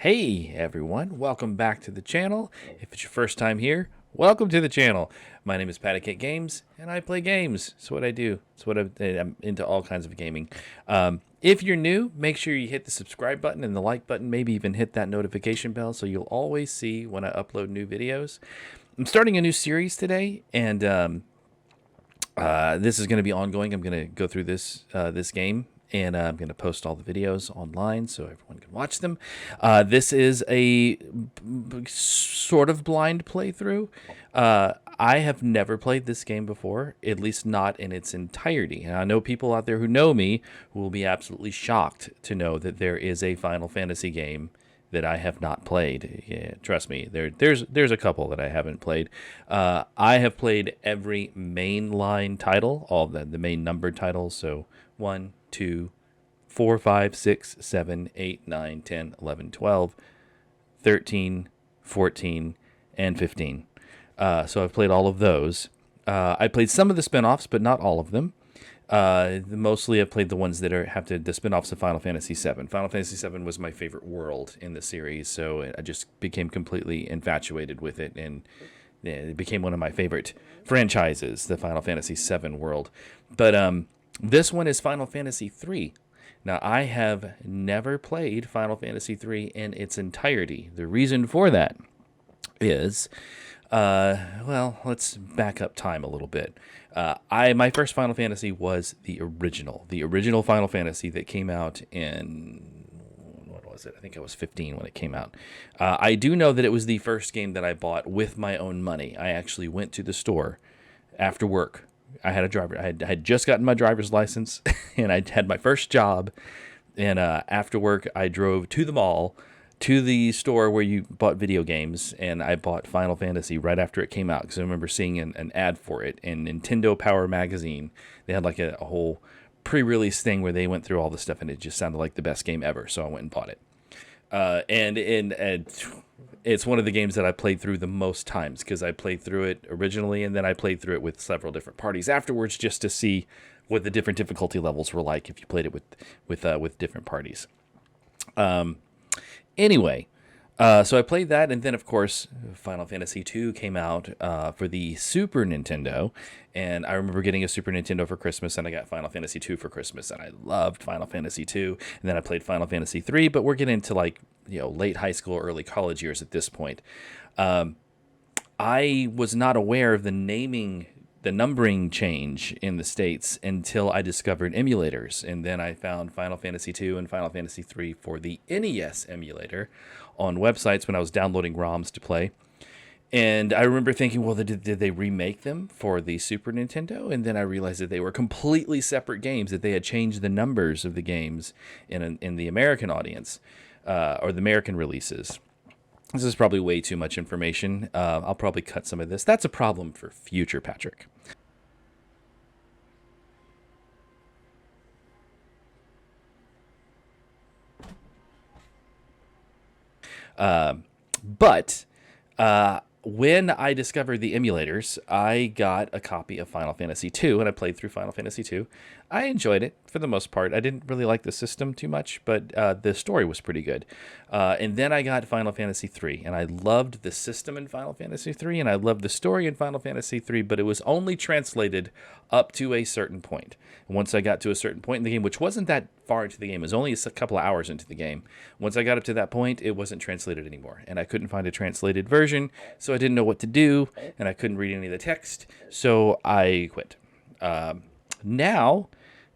Hey everyone, welcome back to the channel. If it's your first time here, welcome to the channel. My name is Pattycat Games, and I play games. It's what I do. I'm into all kinds of gaming. If you're new, make sure you hit the subscribe button and the like button. Maybe even hit that notification bell so you'll always see when I upload new videos. I'm starting a new series today, and this is going to be ongoing. I'm going to go through this game, and I'm going to post all the videos online so everyone can watch them. This is a sort of blind playthrough. I have never played this game before, at least not in its entirety. And I know people out there who know me who will be absolutely shocked to know that there is a Final Fantasy game that I have not played. Yeah, trust me, there's a couple that I haven't played. I have played every mainline title, all the main numbered titles. So 1, 2, 4, 5, 6, 7, 8, 9, 10, 11, 12, 13, 14, and 15. So I've played all of those. I played some of the spin-offs, but not all of them. Mostly I've played the ones that have the spin-offs of Final Fantasy VII. Final Fantasy VII was my favorite world in the series, so I just became completely infatuated with it, and it became one of my favorite franchises, the Final Fantasy VII world. But this one is Final Fantasy III. Now, I have never played Final Fantasy III in its entirety. The reason for that is, well, let's back up time a little bit. My first Final Fantasy was the original Final Fantasy that came out in, what was it? I think I was 15 when it came out. I do know that it was the first game that I bought with my own money. I actually went to the store after work. I had just gotten my driver's license, and I had my first job. And after work, I drove to the mall, to the store where you bought video games, and I bought Final Fantasy right after it came out, because I remember seeing an ad for it in Nintendo Power Magazine. They had like a whole pre-release thing where they went through all the stuff, and it just sounded like the best game ever, so I went and bought it. And it's one of the games that I played through the most times, because I played through it originally, and then I played through it with several different parties afterwards, just to see what the different difficulty levels were like if you played it with different parties. Anyway, so I played that, and then, of course, Final Fantasy II came out for the Super Nintendo, and I remember getting a Super Nintendo for Christmas, and I got Final Fantasy II for Christmas, and I loved Final Fantasy II, and then I played Final Fantasy III, but we're getting into, late high school, early college years at this point. I was not aware of the numbering change in the States until I discovered emulators. And then I found Final Fantasy II and Final Fantasy III for the NES emulator on websites when I was downloading ROMs to play. And I remember thinking, well, did they remake them for the Super Nintendo? And then I realized that they were completely separate games, that they had changed the numbers of the games in the American audience, or the American releases. This is probably way too much information. I'll probably cut some of this. That's a problem for future Patrick. But when I discovered the emulators, I got a copy of Final Fantasy II, and I played through Final Fantasy II. I enjoyed it for the most part. I didn't really like the system too much, but the story was pretty good. And then I got Final Fantasy III, and I loved the system in Final Fantasy III, and I loved the story in Final Fantasy III, but it was only translated up to a certain point. And once I got to a certain point in the game, which wasn't that far into the game, it was only a couple of hours into the game. Once I got up to that point, it wasn't translated anymore, and I couldn't find a translated version, so I didn't know what to do, and I couldn't read any of the text, so I quit. Now,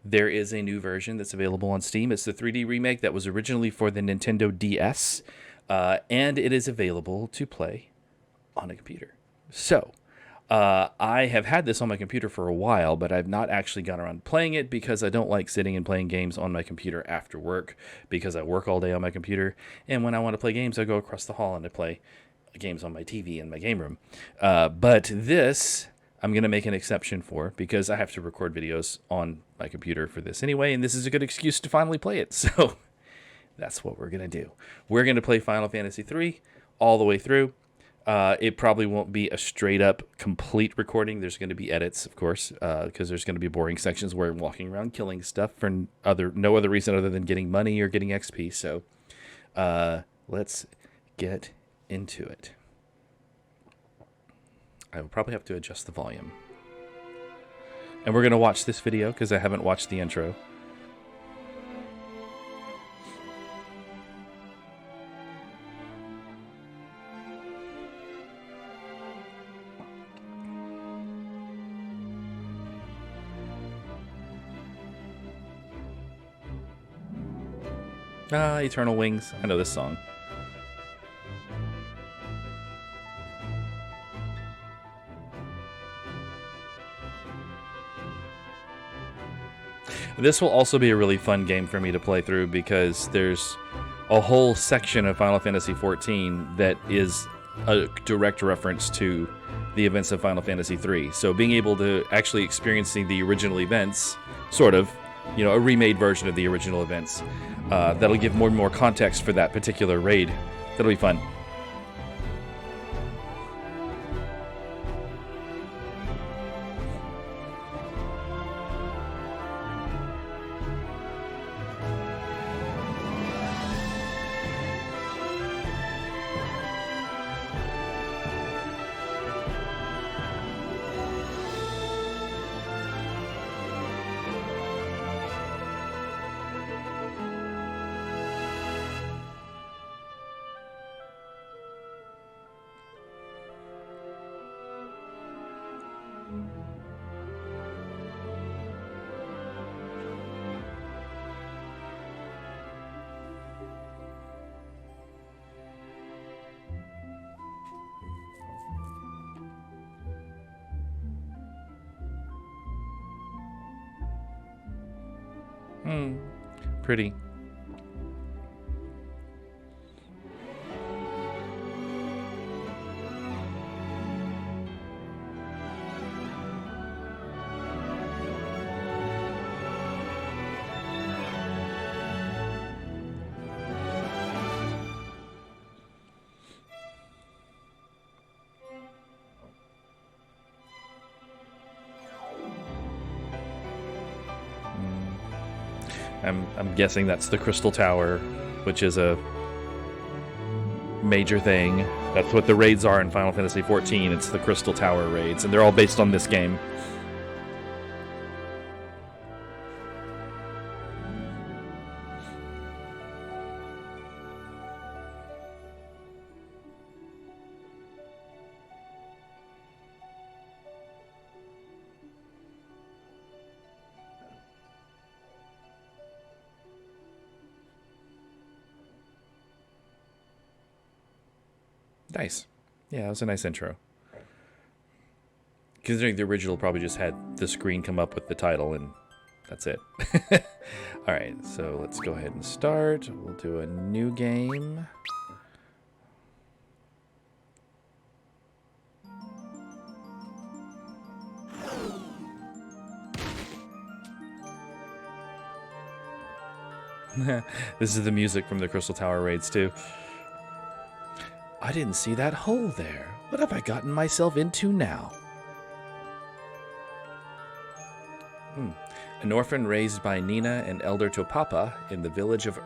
there is a new version that's available on Steam. It's the 3D remake that was originally for the Nintendo DS, and it is available to play on a computer. So, I have had this on my computer for a while, but I've not actually gone around playing it because I don't like sitting and playing games on my computer after work, because I work all day on my computer, and when I want to play games, I go across the hall and I play games on my TV in my game room. But this, I'm going to make an exception for, because I have to record videos on my computer for this anyway, and this is a good excuse to finally play it. So that's what we're going to do. We're going to play Final Fantasy III all the way through. It probably won't be a straight up complete recording. There's going to be edits, of course, because there's going to be boring sections where I'm walking around killing stuff for no other reason other than getting money or getting XP. So let's get into it. I will probably have to adjust the volume. And we're going to watch this video because I haven't watched the intro. Eternal Wings. I know this song. This will also be a really fun game for me to play through because there's a whole section of Final Fantasy XIV that is a direct reference to the events of Final Fantasy III. So being able to actually experiencing the original events, sort of, you know, a remade version of the original events, that'll give more and more context for that particular raid. That'll be fun. Pretty. I'm guessing that's the Crystal Tower, which is a major thing. That's what the raids are in Final Fantasy XIV. It's the Crystal Tower raids, and they're all based on this game. Nice. Yeah, it was a nice intro. Considering the original probably just had the screen come up with the title and that's it. Alright, so let's go ahead and start. We'll do a new game. This is the music from the Crystal Tower raids too. I didn't see that hole there. What have I gotten myself into now? An orphan raised by Nina and Elder Topapa in the village of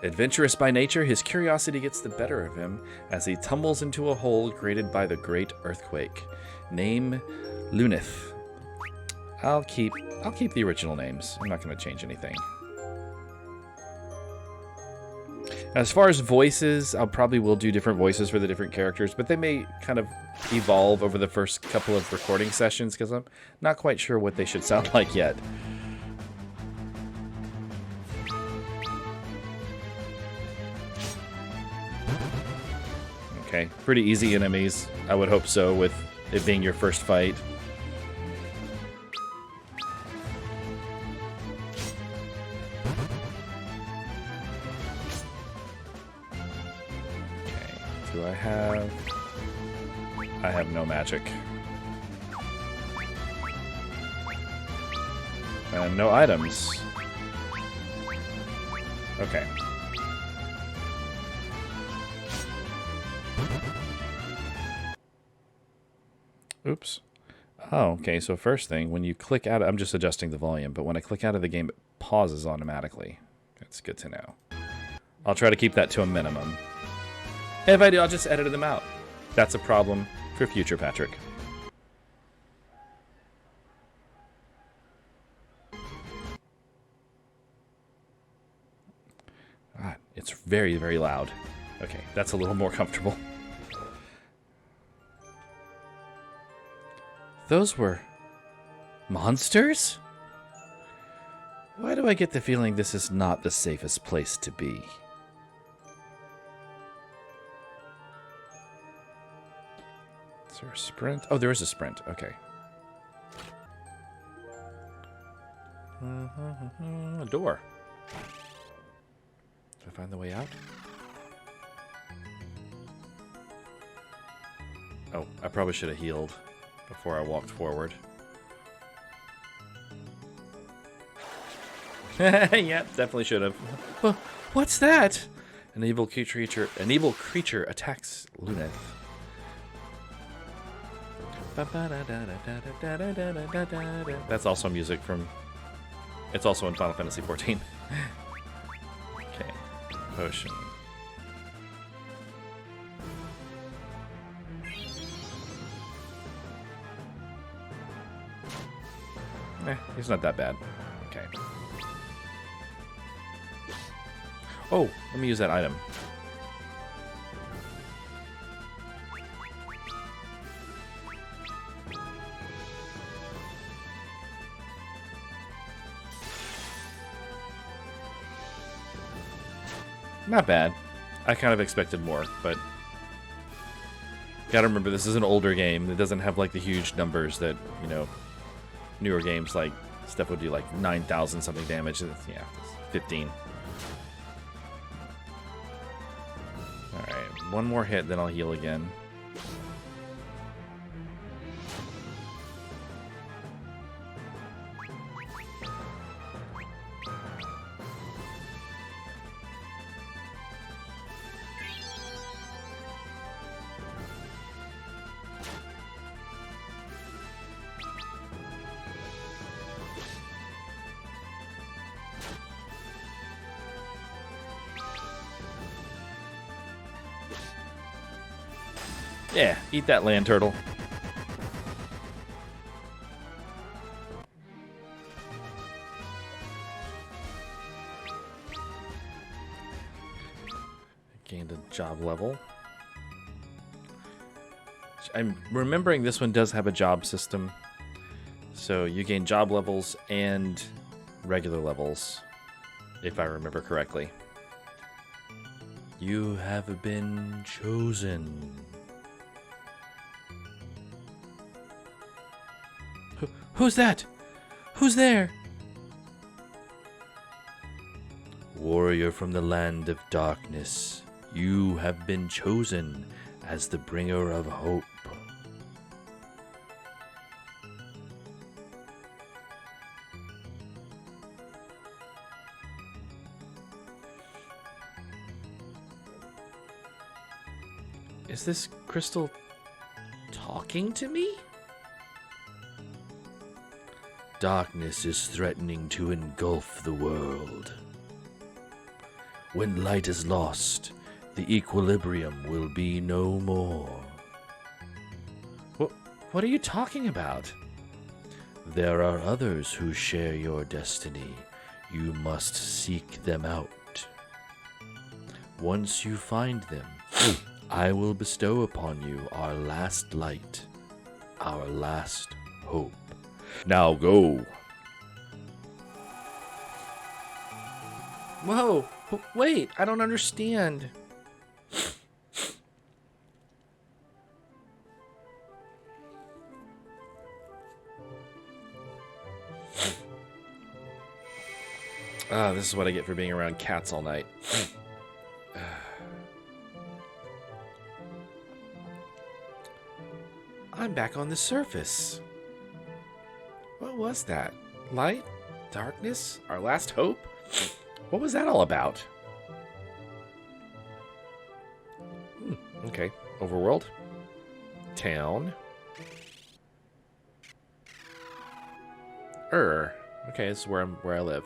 Adventurous by nature, his curiosity gets the better of him as he tumbles into a hole created by the great earthquake. Name Lunith. I'll keep the original names. I'm not going to change anything. As far as voices, I probably will do different voices for the different characters, but they may kind of evolve over the first couple of recording sessions because I'm not quite sure what they should sound like yet. Okay, pretty easy enemies. I would hope so, with it being your first fight. Do I have... I have no magic. And no items. Okay. Oops. Oh, okay, so first thing, when you click out... I'm just adjusting the volume, but when I click out of the game, it pauses automatically. That's good to know. I'll try to keep that to a minimum. If I do, I'll just edit them out. That's a problem for future Patrick. Ah, it's very, very loud. Okay, that's a little more comfortable. Those were monsters? Why do I get the feeling this is not the safest place to be? Is there a sprint? Oh, there is a sprint. Okay. A door. Did I find the way out? Oh, I probably should have healed before I walked forward. Yep, definitely should have. Well, what's that? An evil creature attacks Luneth. That's also music from... It's also in Final Fantasy XIV. Okay. Potion. He's not that bad. Okay. Oh, let me use that item. Not bad. I kind of expected more, but gotta remember this is an older game. It doesn't have like the huge numbers that, you know, newer games like stuff would do like 9,000 something damage. Yeah, 15. Alright, one more hit, then I'll heal again. Yeah, eat that land turtle. Gained a job level. I'm remembering this one does have a job system. So you gain job levels and regular levels, if I remember correctly. You have been chosen. Who's that? Who's there? Warrior from the land of darkness, you have been chosen as the bringer of hope. Is this crystal talking to me? Darkness is threatening to engulf the world. When light is lost, the equilibrium will be no more. What are you talking about? There are others who share your destiny. You must seek them out. Once you find them, I will bestow upon you our last light, our last hope. Now go. Whoa, wait, I don't understand. Ah, this is what I get for being around cats all night. I'm back on the surface. What was that? Light? Darkness? Our last hope? What was that all about? Okay. Overworld. Town. Okay, this is where I live.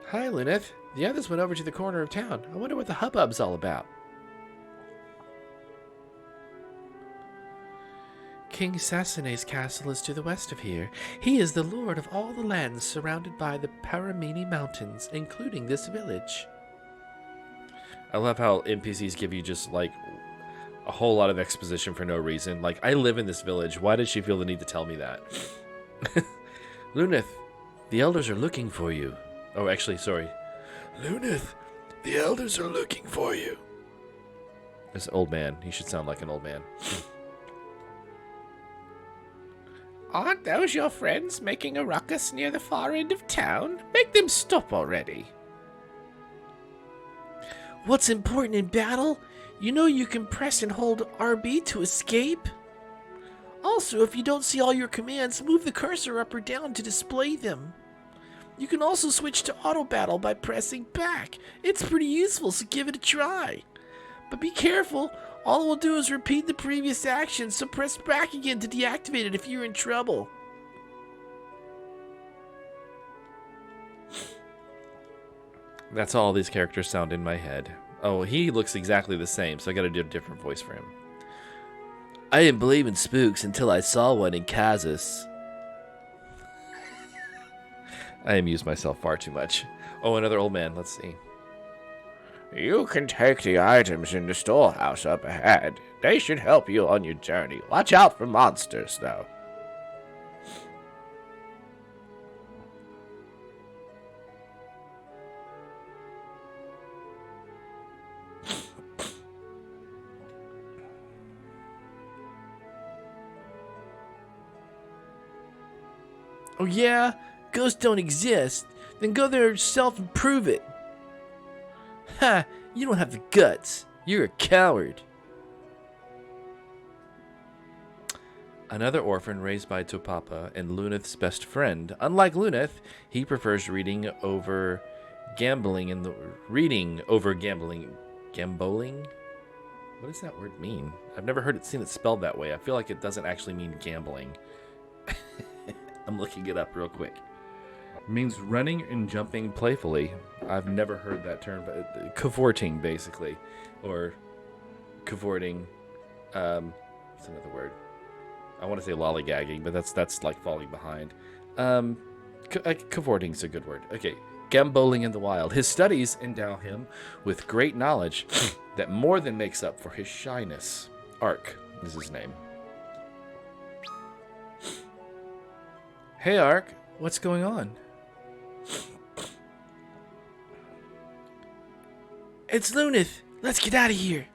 Hi, Luneth. The others went over to the corner of town. I wonder what the hubbub's all about. King Sassane's castle is to the west of here. He is the lord of all the lands surrounded by the Paramini Mountains, including this village. I love how NPCs give you just, like, a whole lot of exposition for no reason. Like, I live in this village. Why did she feel the need to tell me that? Luneth, the elders are looking for you. Oh, actually, sorry. Luneth, the elders are looking for you. This old man. He should sound like an old man. Aren't those your friends making a ruckus near the far end of town? Make them stop already. What's important in battle? You know you can press and hold RB to escape. Also, if you don't see all your commands, move the cursor up or down to display them. You can also switch to auto battle by pressing back. It's pretty useful, so give it a try. But be careful, all it will do is repeat the previous action, so press back again to deactivate it if you're in trouble. That's all these characters sound in my head. Oh, he looks exactly the same, so I gotta do a different voice for him. I didn't believe in spooks until I saw one in Kazus. I amuse myself far too much. Oh, another old man. Let's see. You can take the items in the storehouse up ahead. They should help you on your journey. Watch out for monsters, though. Oh yeah? Ghosts don't exist? Then go there yourself and prove it. Ha! You don't have the guts. You're a coward. Another orphan raised by Topapa and Luneth's best friend. Unlike Luneth, he prefers reading over gambling. Gamboling? What does that word mean? I've never seen it spelled that way. I feel like it doesn't actually mean gambling. I'm looking it up real quick. It means running and jumping playfully. I've never heard that term, but cavorting, basically. Or cavorting. What's another word? I want to say lollygagging, but that's like falling behind. Cavorting's a good word. Okay, gamboling in the wild. His studies endow him with great knowledge that more than makes up for his shyness. Ark is his name. Hey, Ark. What's going on? It's Luneth. Let's get out of here.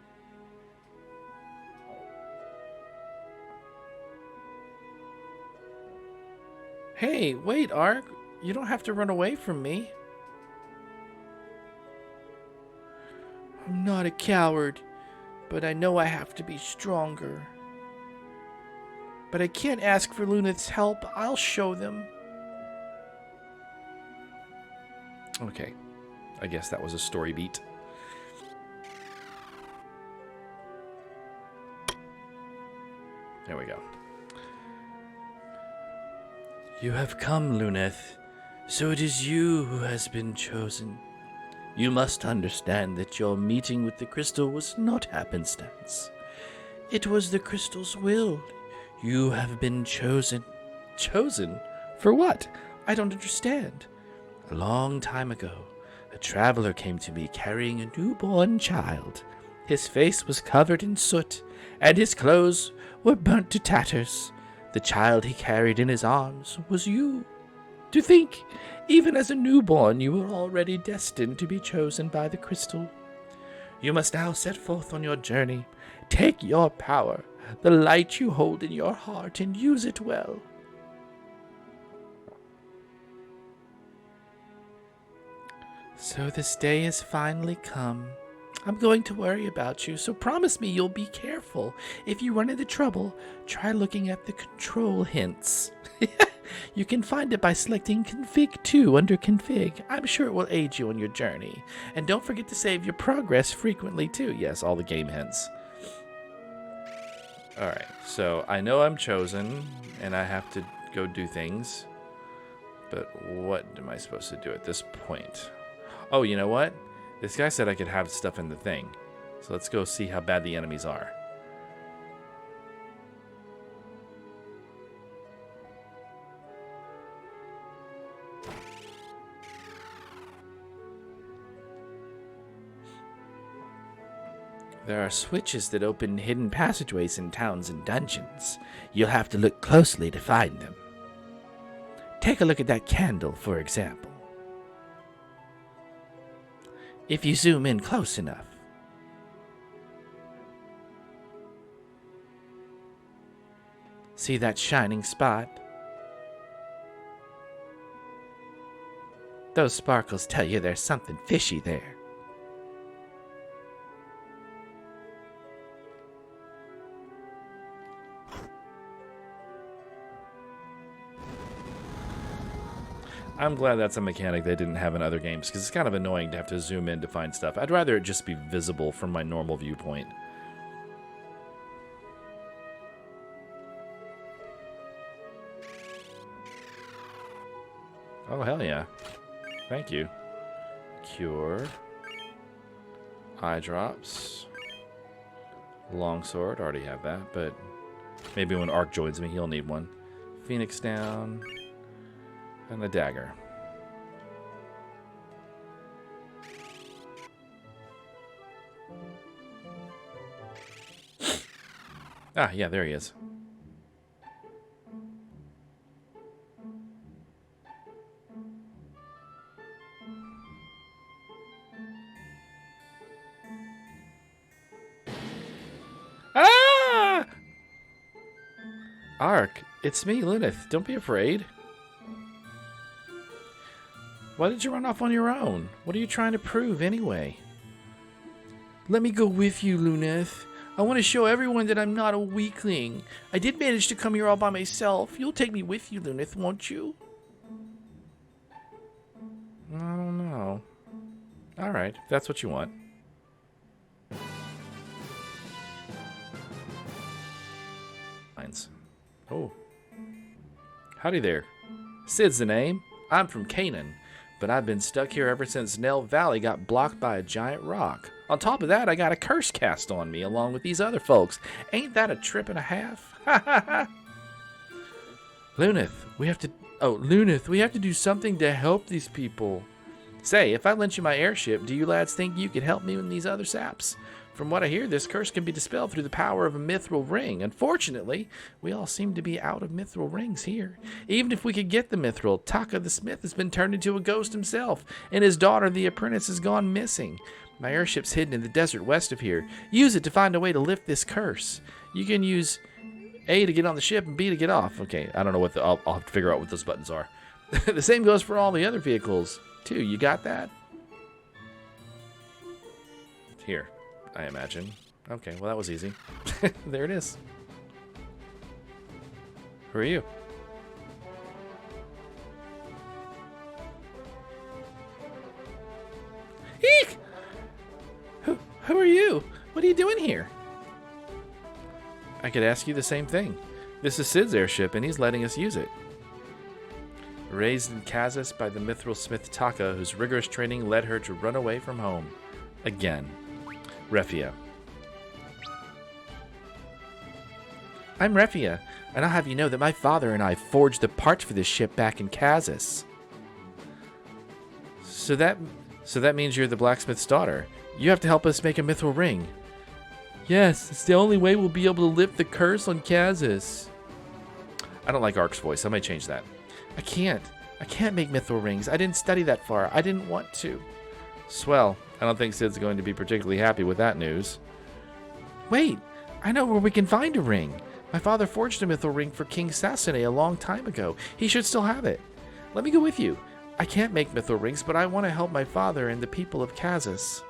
Hey, wait, Ark. You don't have to run away from me. I'm not a coward, but I know I have to be stronger. But I can't ask for Luneth's help. I'll show them. Okay. I guess that was a story beat. There we go. You have come, Luneth. So it is you who has been chosen. You must understand that your meeting with the crystal was not happenstance. It was the crystal's will. You have been chosen. Chosen? For what? I don't understand. A long time ago, a traveler came to me carrying a newborn child. His face was covered in soot, and his clothes were burnt to tatters. The child he carried in his arms was you. To think, even as a newborn, you were already destined to be chosen by the crystal. You must now set forth on your journey. Take your power, the light you hold in your heart, and use it well. So this day has finally come. I'm going to worry about you, so promise me you'll be careful. If you run into trouble, try looking at the control hints. You can find it by selecting Config 2 under Config. I'm sure it will aid you on your journey. And don't forget to save your progress frequently too. Yes, all the game hints. Alright, so I know I'm chosen, and I have to go do things. But what am I supposed to do at this point? Oh, you know what? This guy said I could have stuff in the thing. So let's go see how bad the enemies are. There are switches that open hidden passageways in towns and dungeons. You'll have to look closely to find them. Take a look at that candle, for example. If you zoom in close enough. See that shining spot? Those sparkles tell you there's something fishy there. I'm glad that's a mechanic they didn't have in other games, because it's kind of annoying to have to zoom in to find stuff. I'd rather it just be visible from my normal viewpoint. Oh, hell yeah. Thank you. Cure. Eye drops. Longsword, already have that, but maybe when Ark joins me, he'll need one. Phoenix down. And the dagger. Ah, yeah, there he is. Ah! Ark, it's me, Luneth. Don't be afraid. Why did you run off on your own? What are you trying to prove, anyway? Let me go with you, Luneth. I want to show everyone that I'm not a weakling. I did manage to come here all by myself. You'll take me with you, Luneth, won't you? I don't know. Alright, if that's what you want. Lines. Oh. Howdy there. Sid's the name. I'm from Canaan. But I've been stuck here ever since Nell Valley got blocked by a giant rock. On top of that, I got a curse cast on me along with these other folks. Ain't that a trip and a half? Ha ha ha! Luneth, we have to... Oh, Luneth, we have to do something to help these people. Say, if I lent you my airship, do you lads think you could help me with these other saps? From what I hear, this curse can be dispelled through the power of a mithril ring. Unfortunately, we all seem to be out of mithril rings here. Even if we could get the mithril, Taka the smith has been turned into a ghost himself, and his daughter, the apprentice, has gone missing. My airship's hidden in the desert west of here. Use it to find a way to lift this curse. You can use A to get on the ship and B to get off. Okay, I don't know what the... I'll have to figure out what those buttons are. The same goes for all the other vehicles, too. You got that? Here. I imagine. Okay, well that was easy. There it is. Who are you? Eek! Who are you? What are you doing here? I could ask you the same thing. This is Sid's airship and he's letting us use it. Raised in Kazas by the mithril smith Taka, whose rigorous training led her to run away from home. Again. Refia. I'm Refia, and I'll have you know that my father and I forged the parts for this ship back in Kazas. So that means you're the blacksmith's daughter. You have to help us make a mithril ring. Yes, it's the only way we'll be able to lift the curse on Kazas. I don't like Ark's voice. I might change that. I can't make mithril rings. I didn't study that far. I didn't want to. Swell. I don't think Sid's going to be particularly happy with that news. Wait, I know where we can find a ring. My father forged a mithril ring for King Sasune a long time ago. He should still have it. Let me go with you. I can't make mithril rings, but I want to help my father and the people of Kazas.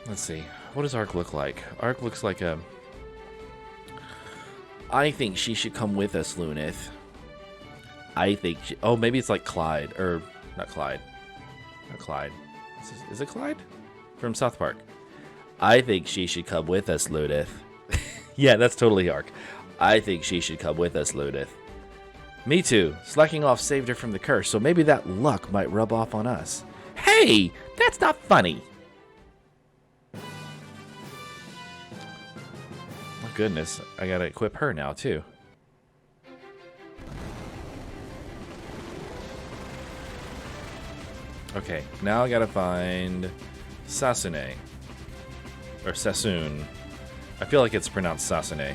Let's see. What does Ark look like? Ark looks like a... I think she should come with us, Luneth. I think she... Oh, maybe it's like Clyde. Or, not Clyde. Not Clyde. Is it Clyde? From South Park. I think she should come with us, Luneth. Yeah, that's totally Ark. I think she should come with us, Luneth. Me too. Slacking off saved her from the curse, so maybe that luck might rub off on us. Hey, that's not funny. Oh, goodness. I gotta equip her now, too. Okay, now I gotta find Sasune. Or Sassoon. I feel like it's pronounced Sasune.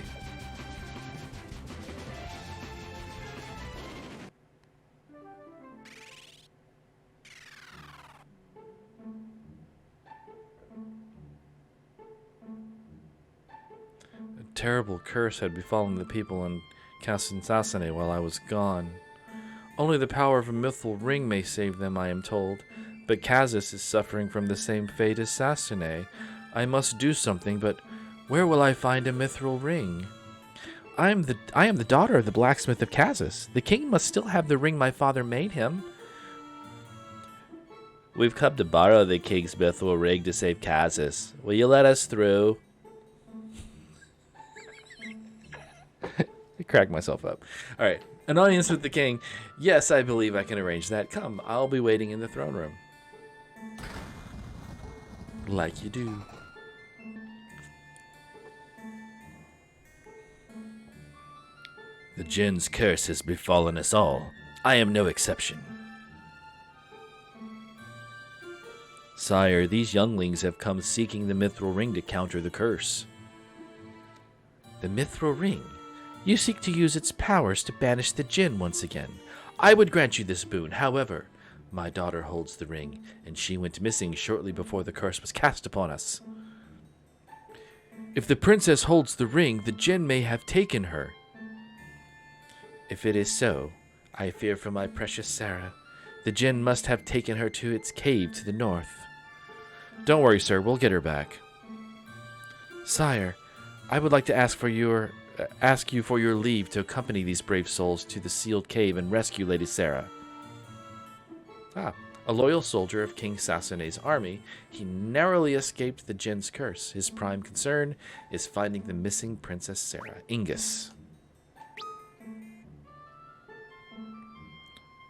A terrible curse had befallen the people in Castle Sasune while I was gone. Only the power of a mithril ring may save them, I am told. But Kazis is suffering from the same fate as Sasune. I must do something, but where will I find a mithril ring? I am the daughter of the blacksmith of Kazis. The king must still have the ring my father made him. We've come to borrow the king's mithril ring to save Kazis. Will you let us through? I cracked myself up. All right. An audience with the king. Yes, I believe I can arrange that. Come, I'll be waiting in the throne room. Like you do. The Jinn's curse has befallen us all. I am no exception. Sire, these younglings have come seeking the mithril ring to counter the curse. The mithril ring? You seek to use its powers to banish the Jinn once again. I would grant you this boon. However, my daughter holds the ring, and she went missing shortly before the curse was cast upon us. If the princess holds the ring, the Jinn may have taken her. If it is so, I fear for my precious Sarah. The Jinn must have taken her to its cave to the north. Don't worry, sir. We'll get her back. Sire, I would like to ask you for your leave to accompany these brave souls to the sealed cave and rescue Lady Sarah. A loyal soldier of King Sasune's army, he narrowly escaped the Jinn's curse. His prime concern is finding the missing Princess Sarah. Ingus.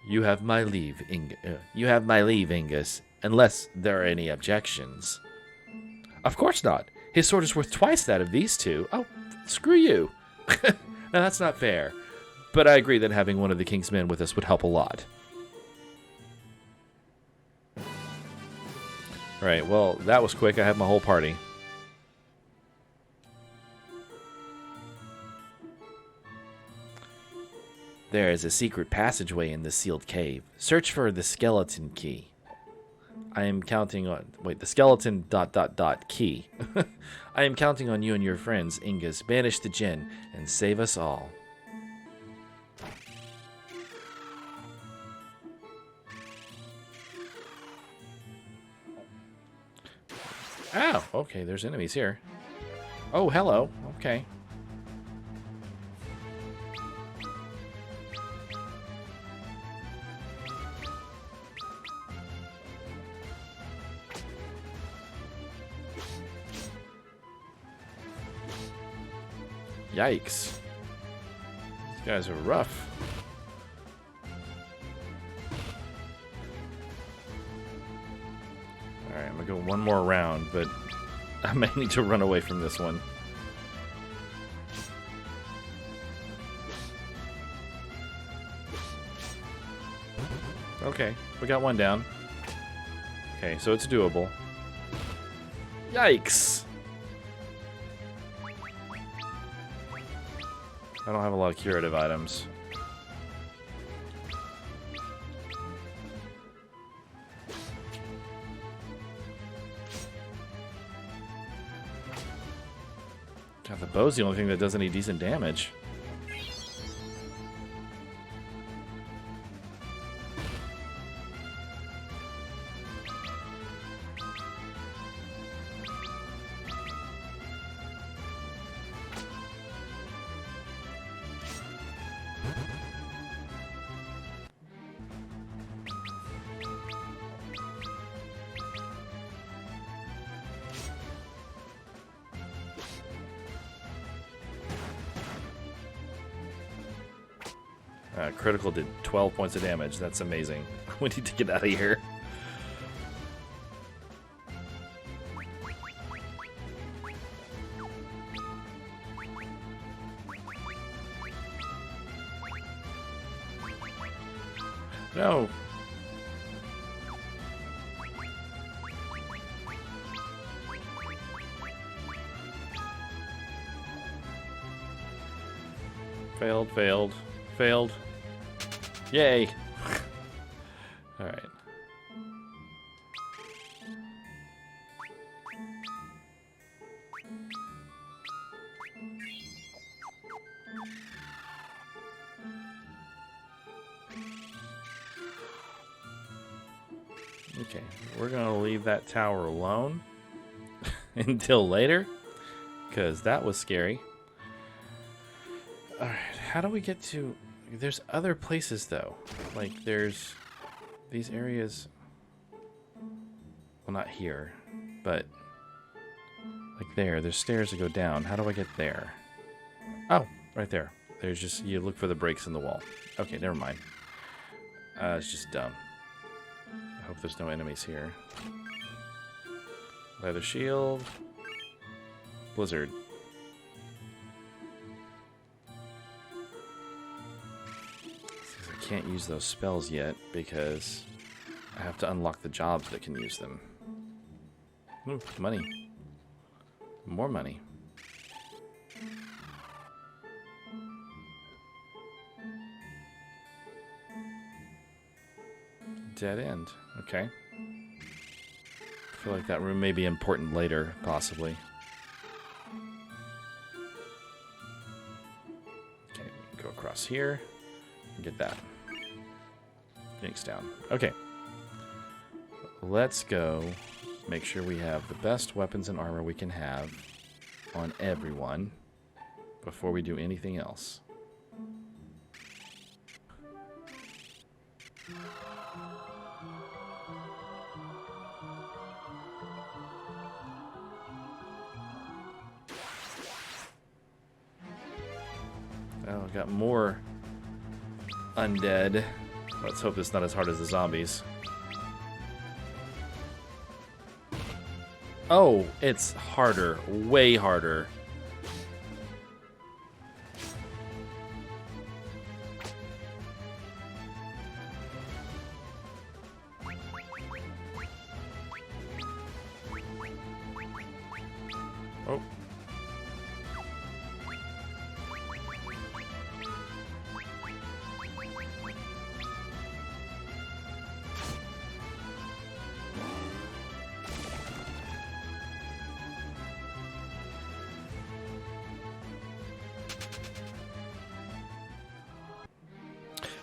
You have my leave, Ingus, unless there are any objections. Of course not. His sword is worth twice that of these two. Oh, screw you. Now, that's not fair. But I agree that having one of the king's men with us would help a lot. Alright, well, that was quick. I have my whole party. There is a secret passageway in the sealed cave. Search for the skeleton key. I am counting on... Wait, the skeleton ... key. I am counting on you and your friends, Ingus. Banish the Jinn and save us all. Oh, okay, there's enemies here. Oh, hello. Okay. Yikes. These guys are rough. Alright, I'm gonna go one more round, but I may need to run away from this one. Okay, we got one down. Okay, so it's doable. Yikes! I don't have a lot of curative items. God, the bow's the only thing that does any decent damage. Critical did 12 points of damage. That's amazing. We need to get out of here. No. Failed, failed, failed. Yay. All right. Okay, we're gonna leave that tower alone until later, because that was scary. Alright, how do we get to... There's other places, though. Like, there's these areas... Well, not here, but... Like there, there's stairs to go down. How do I get there? Oh, right there. There's just... You look for the breaks in the wall. Okay, never mind. It's just dumb. I hope there's no enemies here. Leather shield. Blizzard. I can't use those spells yet because I have to unlock the jobs that can use them. Ooh, money. More money. Dead end. Okay. I feel like that room may be important later, possibly. Okay, go across here and get that. Phoenix down. Okay. Let's go make sure we have the best weapons and armor we can have on everyone before we do anything else. Oh, got more undead. Let's hope it's not as hard as the zombies. Oh, it's harder. Way harder. Oh.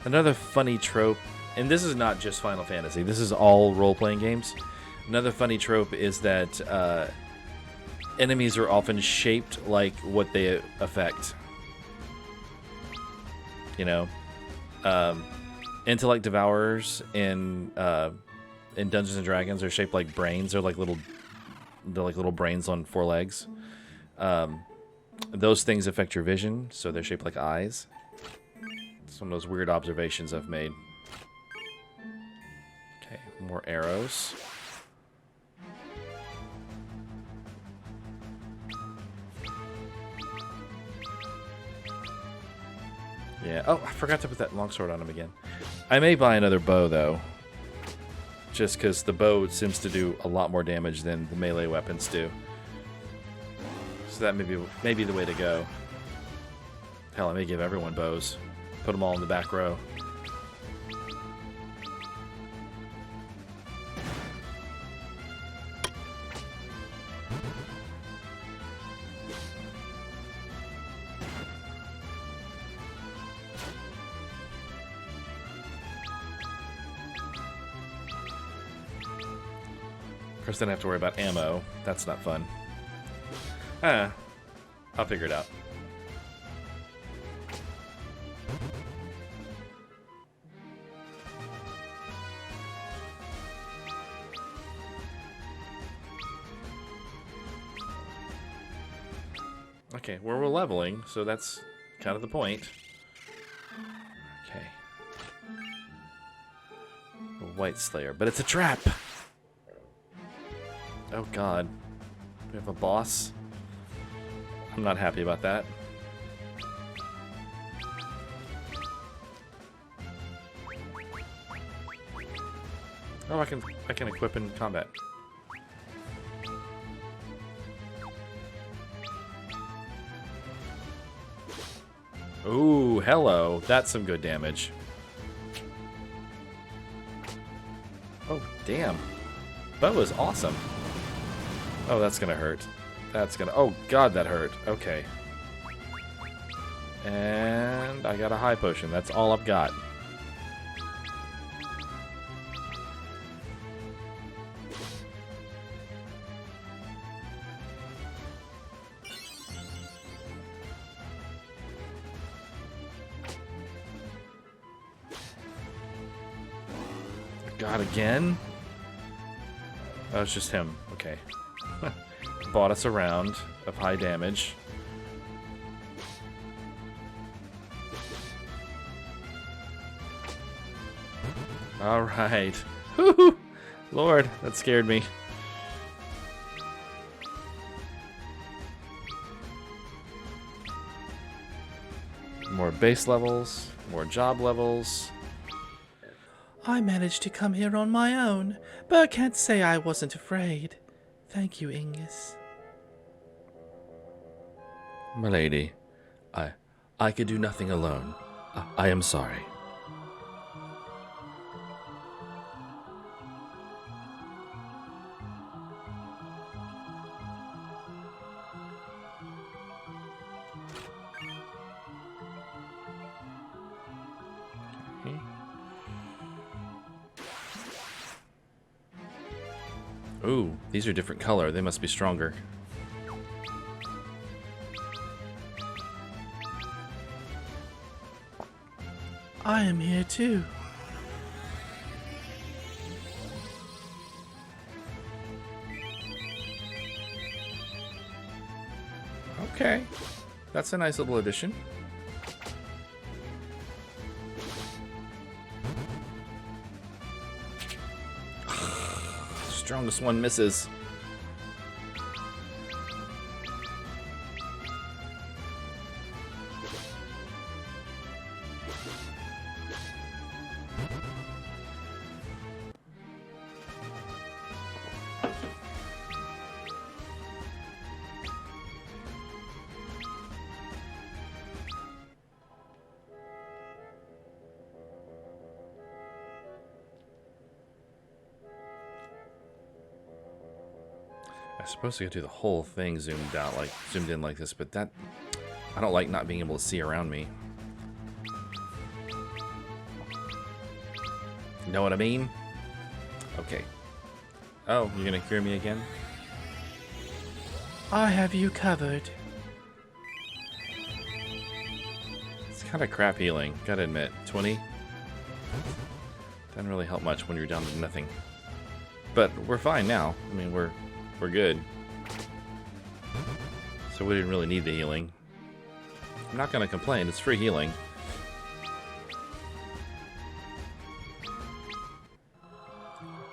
Another funny trope, and this is not just Final Fantasy, this is all role-playing games. Another funny trope is that enemies are often shaped like what they affect. You know? Intellect Devourers in Dungeons and Dragons are shaped like brains. They're like little brains on 4 legs. Those things affect your vision, so they're shaped like eyes. Some of those weird observations I've made. Okay, more arrows. Yeah, oh, I forgot to put that longsword on him again. I may buy another bow, though. Just because the bow seems to do a lot more damage than the melee weapons do. So that may be the way to go. Hell, I may give everyone bows. Put them all in the back row. Of course, then I have to worry about ammo. That's not fun. I'll figure it out. Okay, well, we're leveling, so that's kind of the point. Okay. A White Slayer, but it's a trap! Oh god. We have a boss? I'm not happy about that. Oh, I can equip in combat. Ooh, hello. That's some good damage. Oh, damn. Bow is awesome. Oh, that's gonna hurt. That's gonna... Oh, God, that hurt. Okay. And I got a high potion. That's all I've got. God, again? Oh, it's just him. Okay. Bought us a round of high damage. Alright. Lord, that scared me. More base levels, more job levels. I managed to come here on my own, but I can't say I wasn't afraid. Thank you, Ingus. Milady, I could do nothing alone. I am sorry. Ooh, these are different color. They must be stronger. I am here too. Okay. That's a nice little addition. Strongest one misses. I suppose I could do the whole thing zoomed in like this, but that... I don't like not being able to see around me. Know what I mean? Okay. Oh, you're gonna cure me again? I have you covered. It's kind of crap healing, gotta admit. 20? Doesn't really help much when you're down to nothing. But we're fine now. I mean, we're good. So we didn't really need the healing. I'm not gonna complain, it's free healing.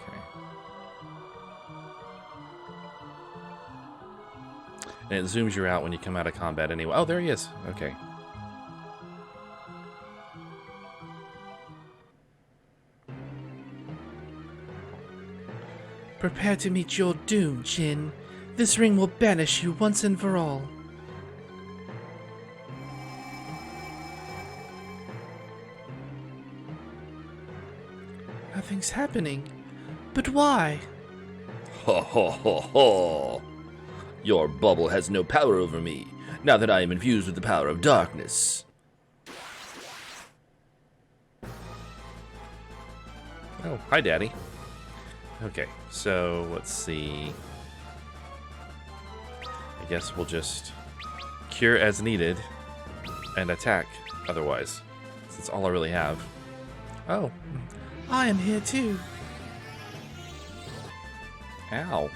Okay. And it zooms you out when you come out of combat anyway. Oh, there he is. Okay. Prepare to meet your doom, Jin. This ring will banish you once and for all. Nothing's happening. But why? Ho ho ho ho! Your bubble has no power over me, now that I am infused with the power of darkness. Oh, hi, Daddy. Okay, so let's see. I guess we'll just cure as needed and attack otherwise. That's all I really have. Oh, I am here too. ow.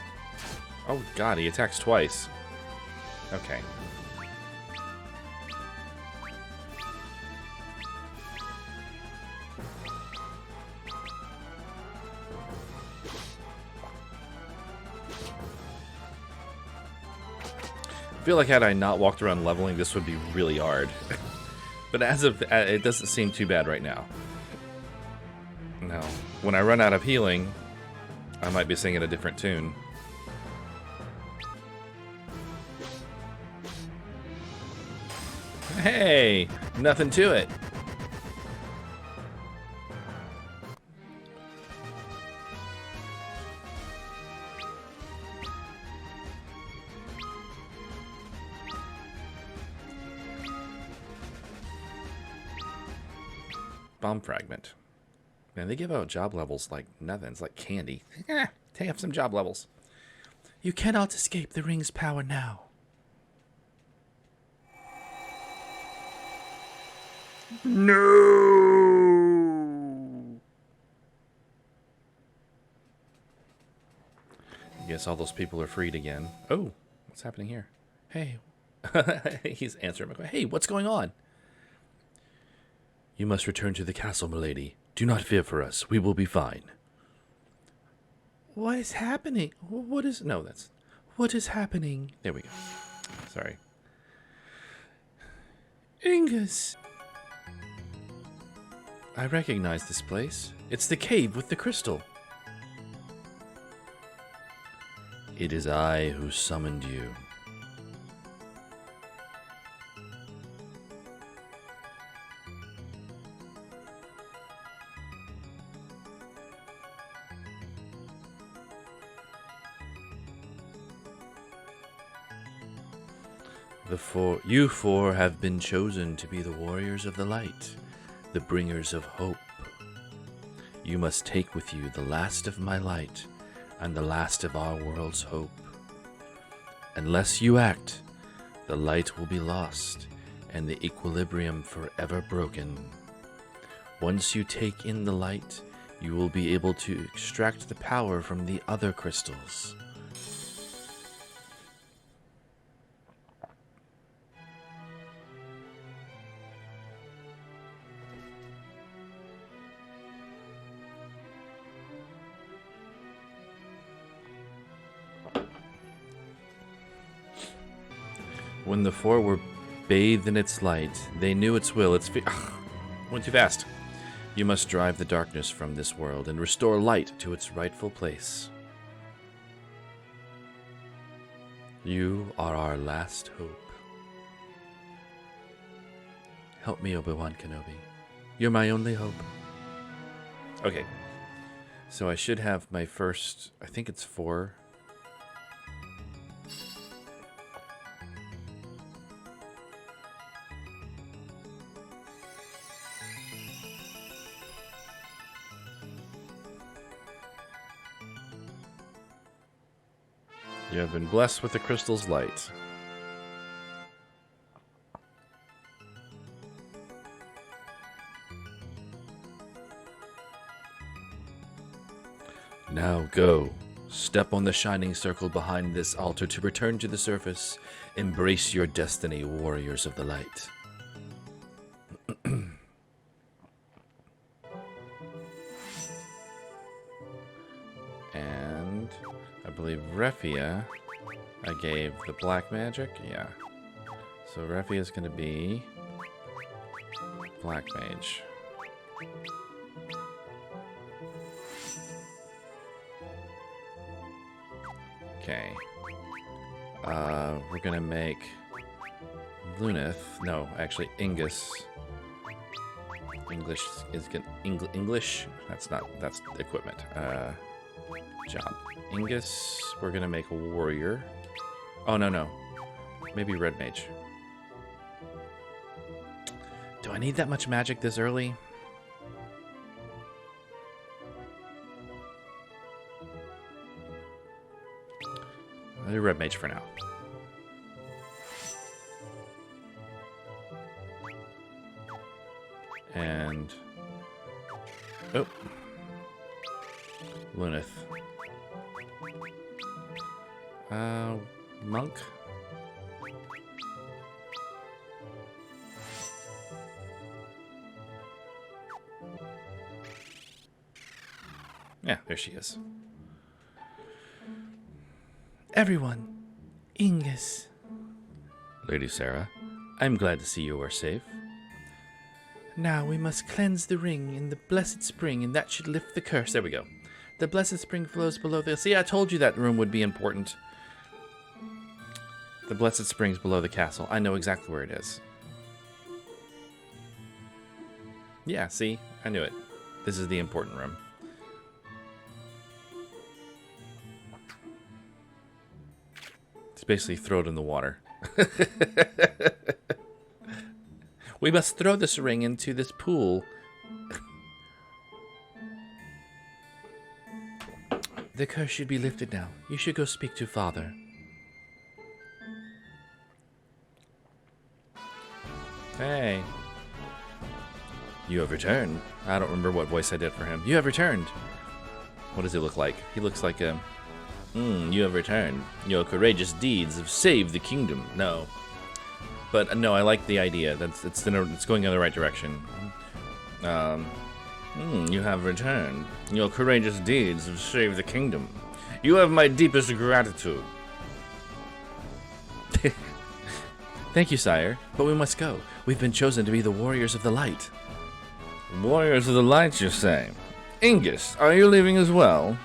Oh god, he attacks twice. Okay. I feel like had I not walked around leveling, this would be really hard. But as of it doesn't seem too bad right now. Now, when I run out of healing, I might be singing a different tune. Hey, nothing to it. Bomb fragment. Man, they give out job levels like nothing. It's like candy. Have some job levels. You cannot escape the ring's power now. No. I guess all those people are freed again. Oh, what's happening here? Hey. He's answering my question. Hey, what's going on? You must return to the castle, milady. Do not fear for us. We will be fine. What is happening? What is... No, that's... What is happening? There we go. Sorry. Ingus! I recognize this place. It's the cave with the crystal. It is I who summoned you. You four have been chosen to be the warriors of the light, the bringers of hope. You must take with you the last of my light and the last of our world's hope. Unless you act, the light will be lost and the equilibrium forever broken. Once you take in the light, you will be able to extract the power from the other crystals. When the four were bathed in its light, they knew its will. Went too fast. You must drive the darkness from this world and restore light to its rightful place. You are our last hope. Help me, Obi-Wan Kenobi. You're my only hope. Okay. So I should have my first, I think it's 4. You have been blessed with the crystal's light. Now go. Step on the shining circle behind this altar to return to the surface. Embrace your destiny, warriors of the light. And I believe Refia, I gave the black magic. Yeah. So Refia is going to be black mage. Okay. We're gonna make Luneth. No, actually, Ingus. English is good. English. That's equipment. Job. Ingus. We're gonna make a warrior. Oh no. Maybe red mage. Do I need that much magic this early? I'll do red mage for now. And oh, Luneth. Monk. Yeah, there she is. Everyone, Ingus. Lady Sarah, I'm glad to see you are safe. Now we must cleanse the ring in the blessed spring, and that should lift the curse. There we go. The blessed spring flows below the... See, I told you that room would be important. The blessed spring's below the castle. I know exactly where it is. Yeah, see? I knew it. This is the important room. It's basically throw it in the water. We must throw this ring into this pool. The curse should be lifted now. You should go speak to Father. Hey. You have returned. I don't remember what voice I did for him. You have returned. What does he look like? He looks like a... you have returned. Your courageous deeds have saved the kingdom. No. But no, I like the idea. It's going in the right direction. You have returned. Your courageous deeds have saved the kingdom. You have my deepest gratitude. Thank you, sire. But we must go. We've been chosen to be the warriors of the light. Warriors of the light, you say? Ingus, are you leaving as well?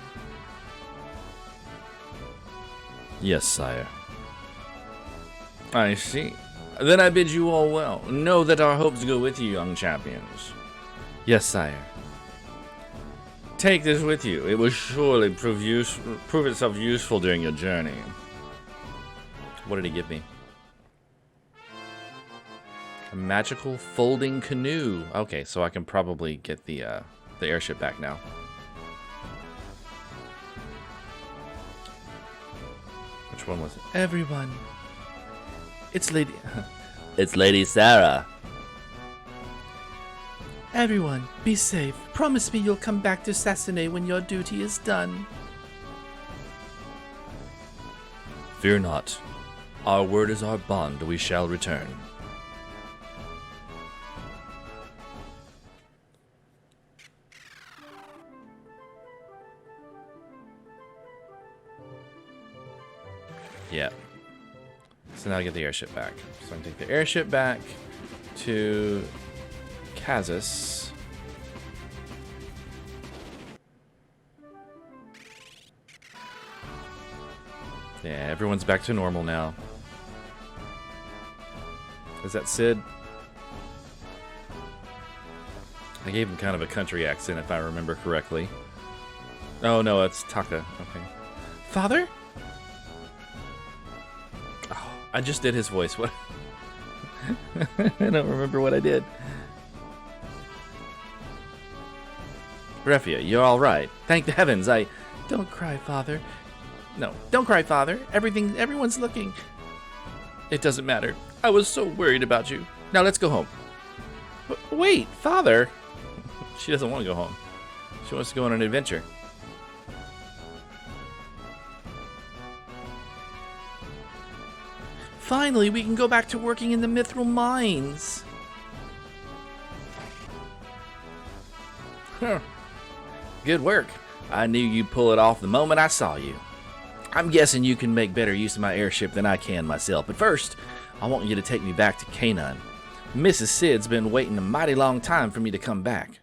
Yes, sire. I see. Then I bid you all well. Know that our hopes go with you, young champions. Yes, sire. Take this with you. It will surely prove itself useful during your journey. What did he give me? A magical folding canoe. Okay, so I can probably get the airship back now. Which one was it? Everyone. It's Lady Sarah. Everyone, be safe. Promise me you'll come back to Sassane when your duty is done. Fear not. Our word is our bond. We shall return. Yeah. So now I get the airship back. So I can take the airship back to Kazis. Yeah, everyone's back to normal now. Is that Sid? I gave him kind of a country accent if I remember correctly. Oh no, it's Taka. Okay. Father? I just did his voice. What? I don't remember what I did. Refia, you're all right. Thank the heavens. Don't cry, Father. No, don't cry, Father. Everyone's looking. It doesn't matter. I was so worried about you. Now let's go home. Wait, Father. She doesn't want to go home. She wants to go on an adventure. Finally, we can go back to working in the Mithril mines. Huh. Good work. I knew you'd pull it off the moment I saw you. I'm guessing you can make better use of my airship than I can myself. But first, I want you to take me back to Canaan. Mrs. Sid's been waiting a mighty long time for me to come back.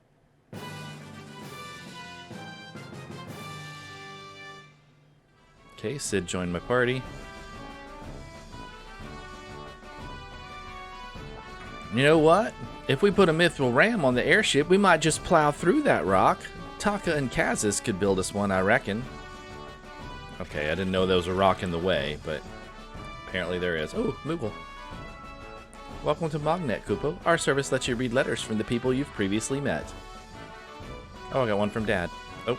Okay, Sid joined my party. You know what? If we put a mithril ram on the airship, we might just plow through that rock. Taka and Kazis could build us one, I reckon. Okay, I didn't know there was a rock in the way, but apparently there is. Oh, Moogle. Welcome to Mognet, Kupo. Our service lets you read letters from the people you've previously met. Oh, I got one from Dad. Oh.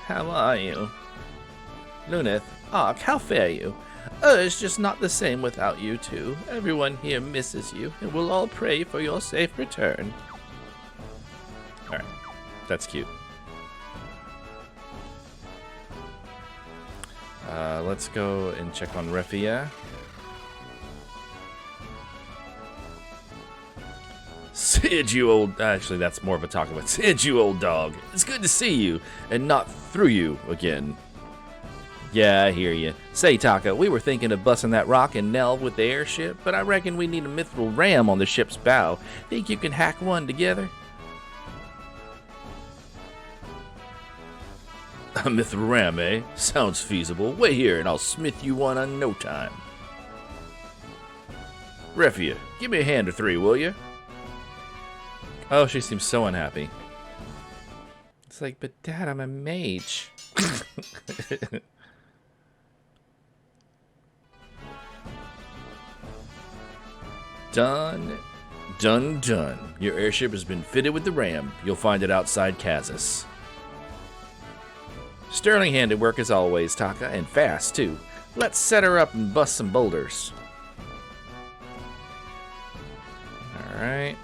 How are you? Luneth. Ark, how fare you? It's just not the same without you two. Everyone here misses you, and we'll all pray for your safe return. Alright, that's cute. Let's go and check on Refia. Sid, you old... Actually, that's more of a talk about Sid, you old dog. It's good to see you, and not through you again. Yeah, I hear you. Say, Taka, we were thinking of busting that rock and Nelv with the airship, but I reckon we need a mithril ram on the ship's bow. Think you can hack one together? A mithril ram, eh? Sounds feasible. Wait here and I'll smith you one in no time. Refia, give me a hand or three, will you? Oh, she seems so unhappy. It's like, but Dad, I'm a mage. Done. Done, done. Your airship has been fitted with the ram. You'll find it outside Kazas. Sterling handiwork as always, Taka, and fast, too. Let's set her up and bust some boulders. Alright.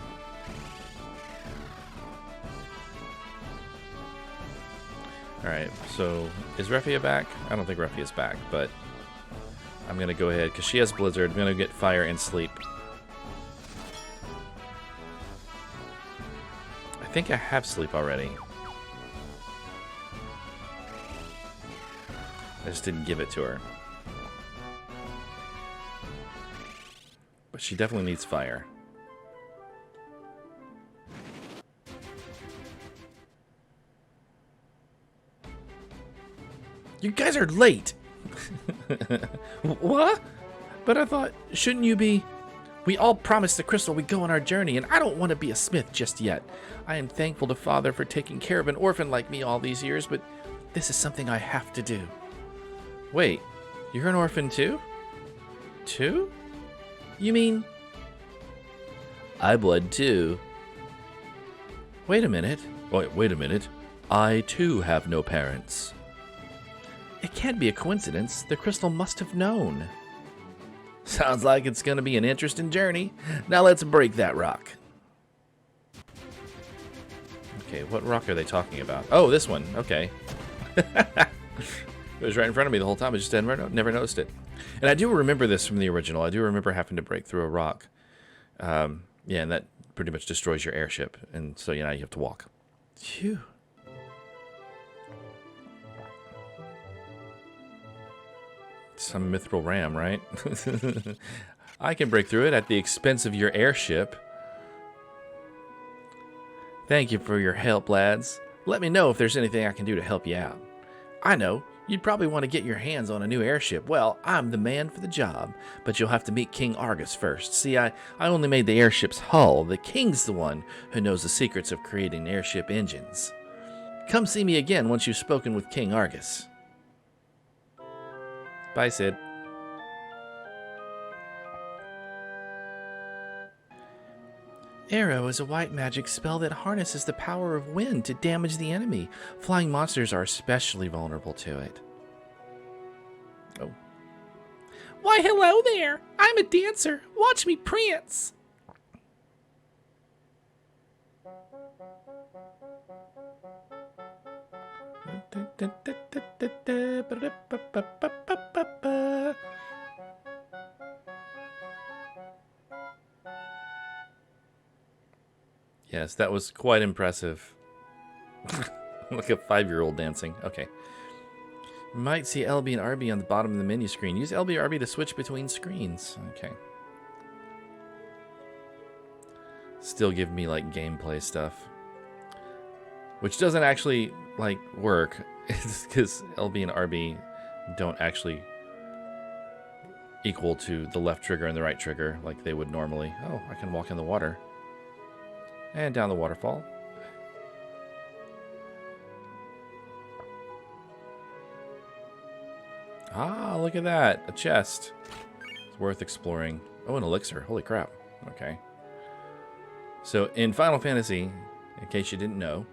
Alright, so is Refia back? I don't think Refia's back, but I'm going to go ahead, because she has Blizzard. I'm going to get Fire and Sleep. I think I have Sleep already. I just didn't give it to her. But she definitely needs Fire. You guys are late! What? But I thought, shouldn't you be... We all promised the crystal we'd go on our journey, and I don't want to be a smith just yet. I am thankful to Father for taking care of an orphan like me all these years, but this is something I have to do. Wait, you're an orphan too? Too? You mean... I bled too. Wait a minute. Wait a minute. I too have no parents. It can't be a coincidence. The crystal must have known. Sounds like it's going to be an interesting journey. Now let's break that rock. Okay, what rock are they talking about? Oh, this one. Okay. It was right in front of me the whole time. I just never noticed it. And I do remember this from the original. I do remember having to break through a rock. Yeah, and that pretty much destroys your airship. And so, you know, you have to walk. Phew. Some mithril ram, right? I can break through it at the expense of your airship. Thank you for your help, lads. Let me know if there's anything I can do to help you out. I know, you'd probably want to get your hands on a new airship. Well, I'm the man for the job, but you'll have to meet King Argus first. See, I only made the airship's hull. The king's the one who knows the secrets of creating airship engines. Come see me again once you've spoken with King Argus. Bye, Sid. Arrow is a white magic spell that harnesses the power of wind to damage the enemy. Flying monsters are especially vulnerable to it. Oh. Why, hello there! I'm a dancer. Watch me prance! Yes, that was quite impressive. Like a 5-year-old dancing. Okay. You might see LB and RB on the bottom of the menu screen. Use LB or RB to switch between screens. Okay. Still give me, like, gameplay stuff. Which doesn't actually, like, work. Because LB and RB don't actually equal to the left trigger and the right trigger like they would normally. Oh, I can walk in the water. And down the waterfall. Ah, look at that. A chest. It's worth exploring. Oh, an elixir. Holy crap. Okay. So, in Final Fantasy, in case you didn't know,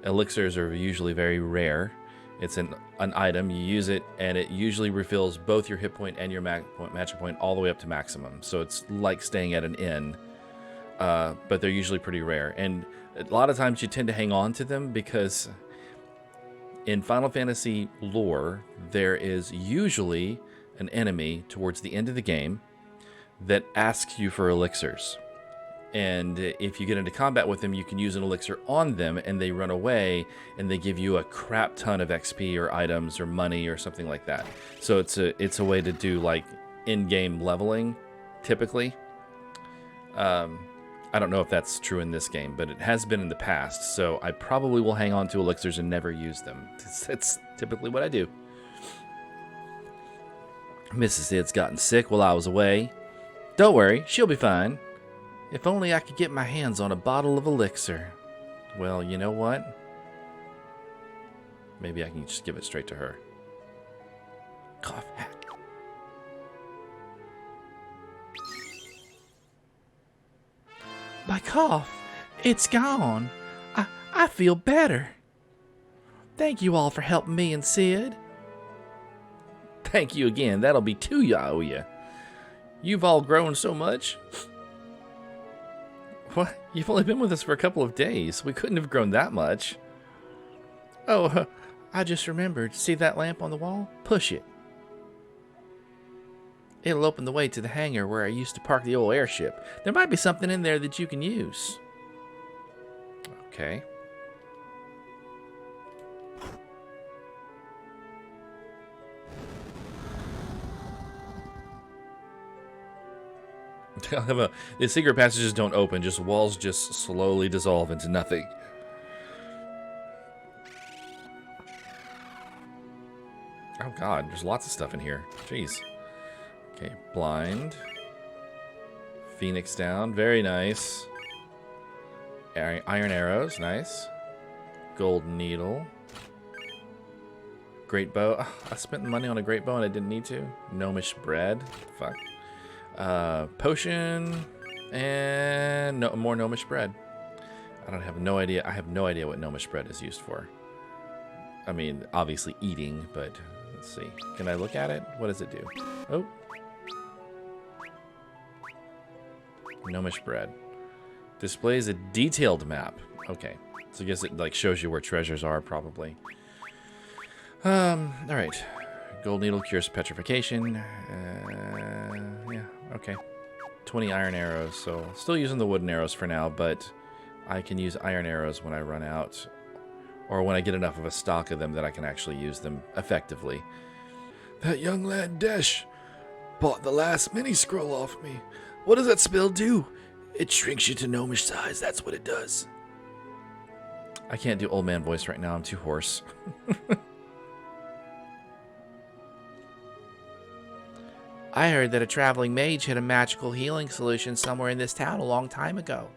elixirs are usually very rare. It's an item. You use it, and it usually refills both your hit point and your magic point all the way up to maximum. So it's like staying at an inn. But they're usually pretty rare. And a lot of times you tend to hang on to them because in Final Fantasy lore, there is usually an enemy towards the end of the game that asks you for elixirs. And if you get into combat with them, you can use an elixir on them, and they run away, and they give you a crap ton of XP or items or money or something like that. So it's a way to do like in-game leveling, typically. I don't know if that's true in this game, but it has been in the past. So I probably will hang on to elixirs and never use them. That's typically what I do. Mrs. Id's gotten sick while I was away. Don't worry, she'll be fine. If only I could get my hands on a bottle of elixir. Well, you know what? Maybe I can just give it straight to her. Cough hat. My cough, it's gone. I feel better. Thank you all for helping me and Sid. Thank you again. That'll be 2 you owe you. You've all grown so much. What? You've only been with us for a couple of days. We couldn't have grown that much. Oh, I just remembered. See that lamp on the wall? Push it. It'll open the way to the hangar where I used to park the old airship. There might be something in there that you can use. Okay. The secret passages don't open, just walls just slowly dissolve into nothing. Oh god, there's lots of stuff in here. Jeez. Okay, blind. Phoenix down, very nice. Iron arrows, nice. Gold needle. Great bow. Ugh, I spent money on a great bow and I didn't need to. Gnomish bread. Fuck. Potion and more gnomish bread. I have no idea what gnomish bread is used for. I mean, obviously eating, but let's see. Can I look at it? What does it do? Oh. Gnomish bread. Displays a detailed map. Okay. So I guess it like shows you where treasures are probably. Alright. Gold needle cures petrification. Yeah, okay. 20 iron arrows, so still using the wooden arrows for now, but I can use iron arrows when I run out, or when I get enough of a stock of them that I can actually use them effectively. That young lad Desh bought the last mini scroll off me. What does that spell do? It shrinks you to gnomish size, that's what it does. I can't do old man voice right now, I'm too hoarse. I heard that a traveling mage had a magical healing solution somewhere in this town a long time ago.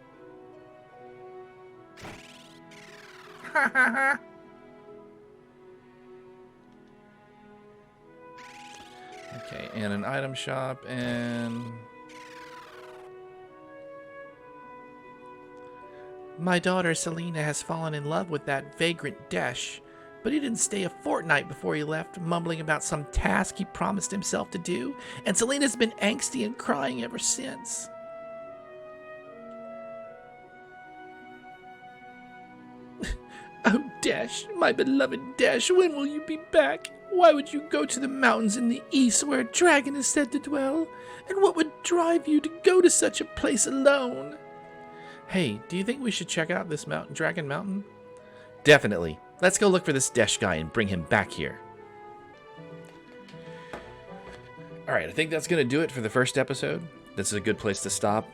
Okay, and an item shop, and... My daughter Selena has fallen in love with that vagrant Desh, but he didn't stay a fortnight before he left, mumbling about some task he promised himself to do, and Selena's been angsty and crying ever since. Oh, Desh, my beloved Desh, when will you be back? Why would you go to the mountains in the east where a dragon is said to dwell? And what would drive you to go to such a place alone? Hey, do you think we should check out this mountain, Dragon Mountain? Definitely. Let's go look for this Desh guy and bring him back here. Alright, I think that's going to do it for the first episode. This is a good place to stop.